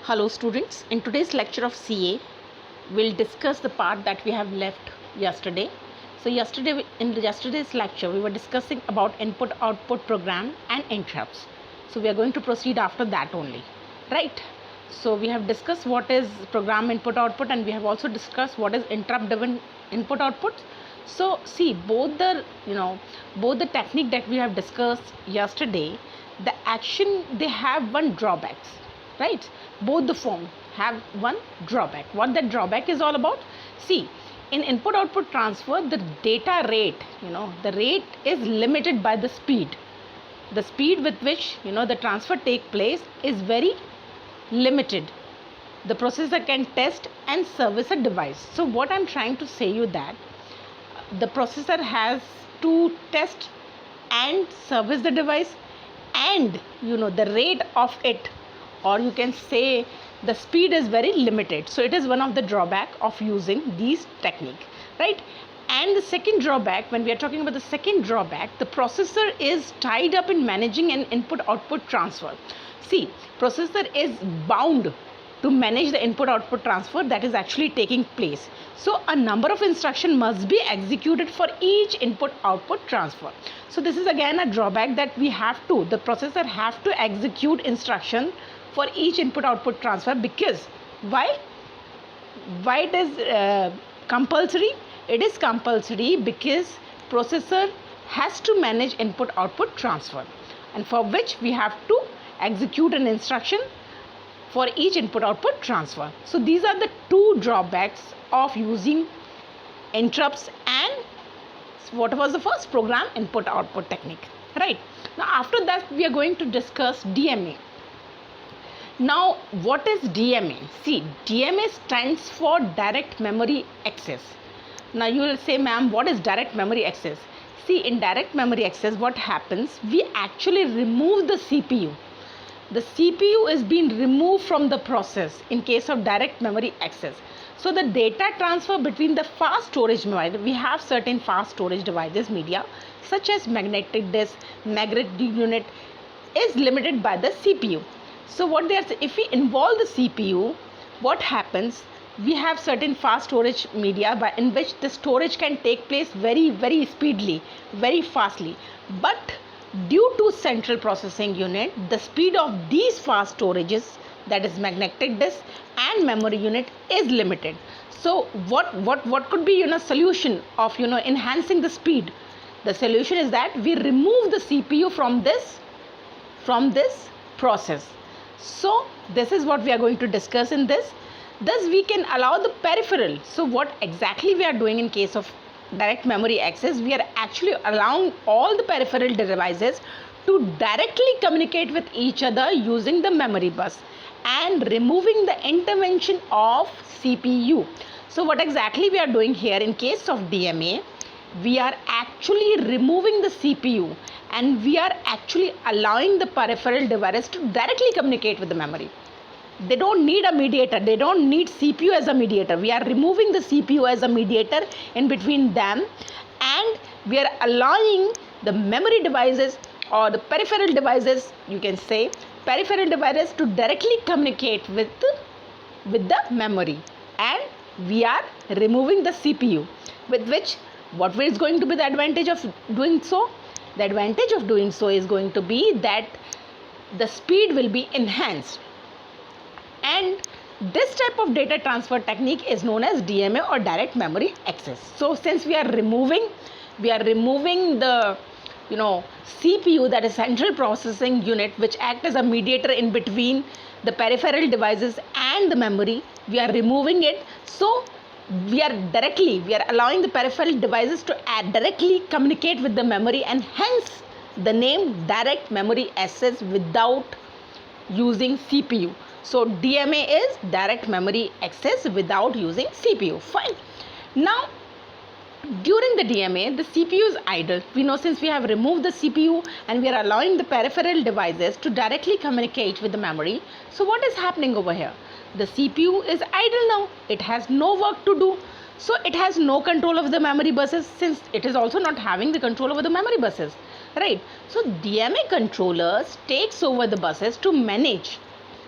Hello students, in today's lecture of CA, we'll discuss the part that we have left yesterday. So in yesterday's lecture, we were discussing about input-output program and interrupts. So we are going to proceed after that only, right? So we have discussed what is program input-output and we have also discussed what is interrupt-driven input-output. So see, both the technique that we have discussed yesterday, the action, they have one drawbacks, right? Both the form have one drawback. What that drawback is all about? See, in input output transfer, the data rate, the rate is limited by the speed. The speed with which the transfer take place is very limited. The processor can test and service a device. So what I'm trying to say you that the processor has to test and service the device, and the rate of it, or you can say the speed, is very limited. So it is one of the drawback of using these technique, right? And the second drawback, when we are talking about the second drawback, the processor is tied up in managing an input output transfer. See, processor is bound to manage the input output transfer that is actually taking place. So a number of instructions must be executed for each input output transfer. So this is again a drawback, that the processor have to execute instruction for each input output transfer. Because why it is compulsory? It is compulsory because processor has to manage input output transfer, and for which we have to execute an instruction for each input output transfer. So these are the two drawbacks of using interrupts and what was the first, program input output technique, right? Now after that we are going to discuss DMA. Now what is DMA? See, DMA stands for direct memory access. Now you will say, ma'am, what is direct memory access? See, in direct memory access, what happens, we actually remove the CPU. The CPU is being removed from the process in case of direct memory access. So the data transfer between the fast storage device, we have certain fast storage devices, media such as magnetic disk, magnet unit, is limited by the CPU. So what they are saying, if we involve the CPU, what happens, we have certain fast storage media in which the storage can take place very speedily, very fastly. But due to central processing unit, the speed of these fast storages, that is magnetic disk and memory unit, is limited. So what could be solution of enhancing the speed? The solution is that we remove the CPU from this process. So this is what we are going to discuss in this. Thus we can allow the peripheral. So what exactly we are doing in case of direct memory access, we are actually allowing all the peripheral devices to directly communicate with each other using the memory bus and removing the intervention of CPU. So what exactly we are doing here in case of DMA, we are actually removing the CPU and we are actually allowing the peripheral devices to directly communicate with the memory. They don't need a mediator. They don't need CPU as a mediator. We are removing the CPU as a mediator in between them, and we are allowing the memory devices or the peripheral devices, you can say peripheral devices, to directly communicate with the memory, and we are removing the CPU, with which what is going to be the advantage of doing so? The advantage of doing so is going to be that the speed will be enhanced. And this type of data transfer technique is known as DMA or direct memory access. So since we are removing the CPU, that is central processing unit, which act as a mediator in between the peripheral devices and the memory, we are removing it. So we are allowing the peripheral devices to directly communicate with the memory, and hence the name direct memory access without using CPU. So DMA is direct memory access without using CPU. Fine. Now during the DMA, the CPU is idle. We know, since we have removed the CPU and we are allowing the peripheral devices to directly communicate with the memory. So what is happening over here? The CPU is idle now. It has no work to do. So it has no control of the memory buses, since it is also not having the control over the memory buses, right? So DMA controllers takes over the buses to manage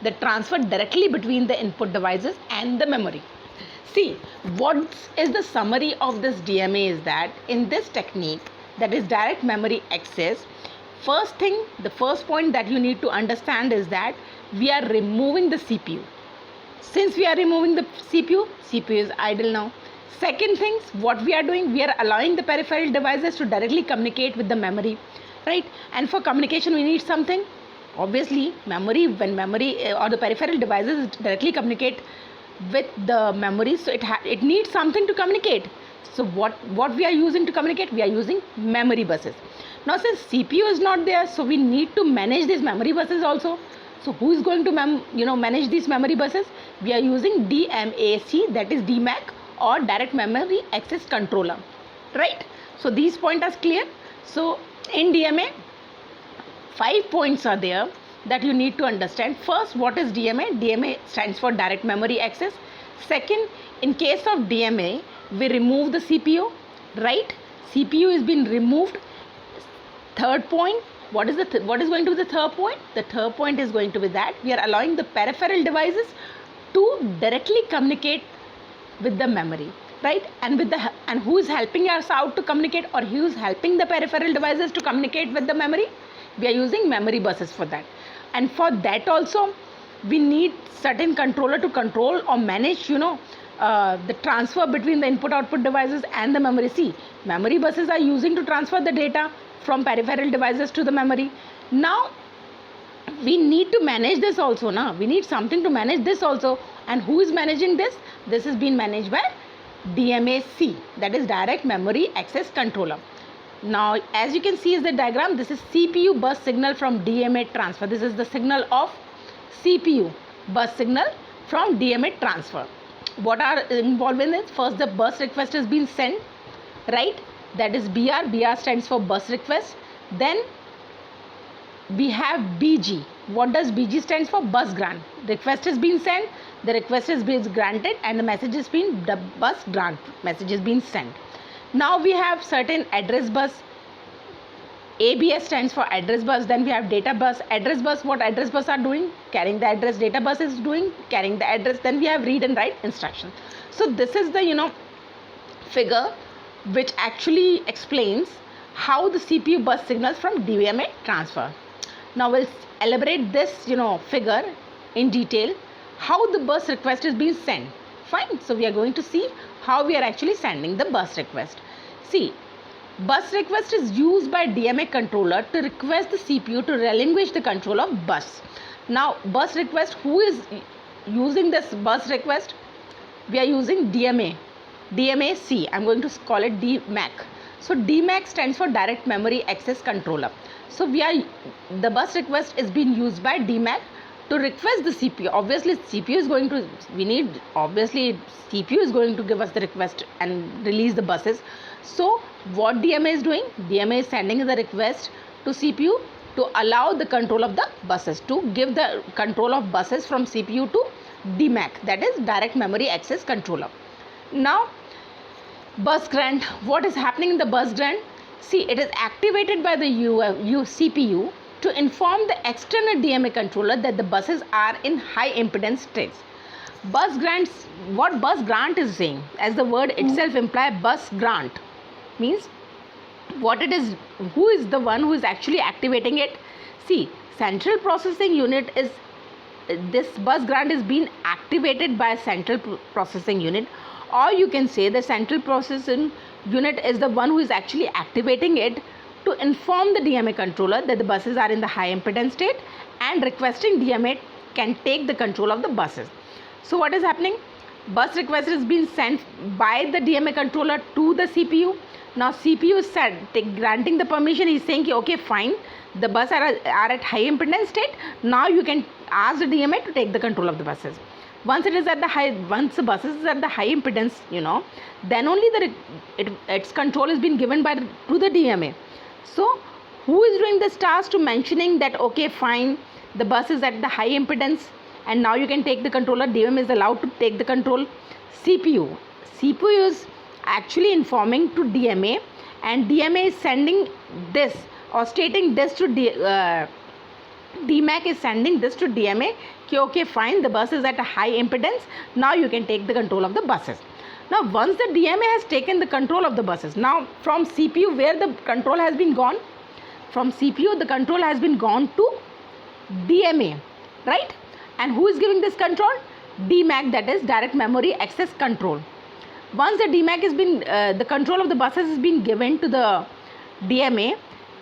the transfer directly between the input devices and the memory. See, what is the summary of this DMA is that in this technique, that is direct memory access, the first point that you need to understand is that we are removing the CPU. Since we are removing the CPU is idle now. Second things, what we are doing, we are allowing the peripheral devices to directly communicate with the memory, right? And for communication, we need something. Obviously, when memory or the peripheral devices directly communicate with the memory, so it needs something to communicate. So what we are using to communicate? We are using memory buses. Now, since CPU is not there, so we need to manage these memory buses also. So who is going to manage these memory buses? We are using DMAC, that is DMAC, or direct memory access controller, right? So these points are clear. So in DMA, 5 points are there that you need to understand. First, what is DMA? DMA stands for direct memory access. Second, in case of DMA, we remove the CPU, right? CPU is being removed. Third point, what is going to be the third point? The third point is going to be that we are allowing the peripheral devices to directly communicate with the memory, right? And who is helping us out to communicate, or who is helping the peripheral devices to communicate with the memory? We are using memory buses for that. And for that also, we need certain controller to control or manage, the transfer between the input-output devices and the memory. See, memory buses are using to transfer the data from peripheral devices to the memory. Now, we need to manage this also. Now, we need something to manage this also. And who is managing this? This is being managed by DMAC, that is direct memory access controller. Now, as you can see is the diagram, this is CPU bus signal from DMA transfer. This is the signal of CPU bus signal from DMA transfer. What are involved in it? First, the bus request is being sent, right? That is BR. BR stands for bus request. Then we have BG. What does BG stands for? Bus grant. Request is being sent, the request is being granted, and the message is being, the bus grant message is being sent. Now we have certain address bus. ABS stands for address bus. Then we have data bus. Address bus, what address bus are doing? Carrying the address. Data bus is doing carrying the address. Then we have read and write instruction. So this is the figure which actually explains how the CPU bus signals from DMA transfer. Now we'll elaborate this figure in detail, how the bus request is being sent. Fine. So we are going to see how we are actually sending the bus request. See, bus request is used by DMA controller to request the CPU to relinquish the control of bus. Now, bus request, who is using this bus request? We are using DMAC. I'm going to call it DMAC. So DMAC stands for direct memory access controller. So the bus request is being used by DMAC to request the CPU. Obviously, CPU is going to give us the request and release the buses. So what DMA is doing? DMA is sending the request to CPU to allow the control of the buses, to give the control of buses from CPU to DMAC, that is direct memory access controller. Now, bus grant. What is happening in the bus grant? See, it is activated by the CPU to inform the external DMA controller that the buses are in high impedance states. Bus grants, what bus grant is saying, as the word itself implies, bus grant means what it is, who is the one who is actually activating it. See, central processing unit is, this bus grant is being activated by a central processing unit, or you can say the central processing unit is the one who is actually activating it to inform the DMA controller that the buses are in the high impedance state and requesting DMA can take the control of the buses. So what is happening? Bus request is being sent by the DMA controller to the CPU. Now CPU is granting the permission. He is saying, okay, fine, the buses are at high impedance state. Now you can ask the DMA to take the control of the buses. Once the buses is at the high impedance, then only its control is being given to the DMA. So who is doing this task to mentioning that, okay, fine, the bus is at the high impedance and now you can take the controller? DMA is allowed to take the control. CPU is actually informing to DMA, and DMA is sending this or stating this to DMAC is sending this to DMA. Okay, fine, the bus is at a high impedance. Now you can take the control of the buses. Now once the DMA has taken the control of the buses, now from CPU, where the control has been gone? From CPU, the control has been gone to DMA, right? And who is giving this control? DMAC, that is direct memory access control. Once the DMAC has been, the control of the buses has been given to the DMA,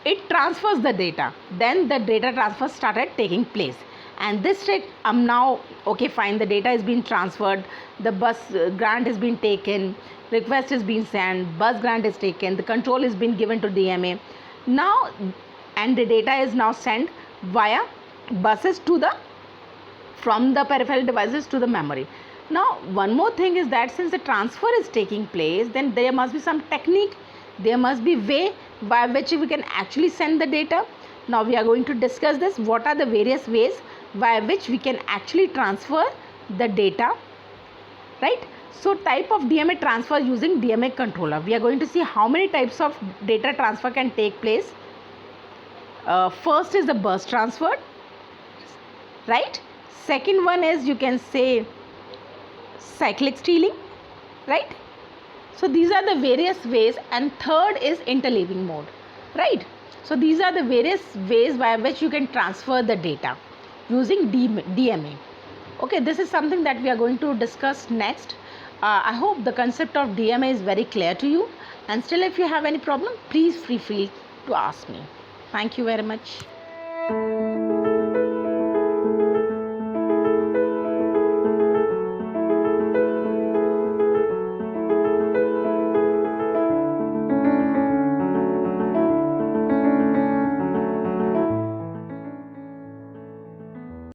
it transfers the data. Then the data transfer started taking place. And this trick, now, okay, fine, the data is being transferred, the bus grant is being taken, request is being sent, bus grant is taken, the control is being given to DMA. Now, and the data is now sent via buses to the, from the peripheral devices to the memory. Now, one more thing is that since the transfer is taking place, then there must be some technique, there must be way by which we can actually send the data. Now, we are going to discuss this. What are the various ways by which we can actually transfer the data, right? So, type of DMA transfer using DMA controller. We are going to see how many types of data transfer can take place. First is the bus transfer, right? Second one is, you can say, cyclic stealing, right? So these are the various ways. And third is interleaving mode, right? So these are the various ways by which you can transfer the data using DMA. Okay, this is something that we are going to discuss next. I hope the concept of DMA is very clear to you. And still, if you have any problem, please feel free to ask me. Thank you very much.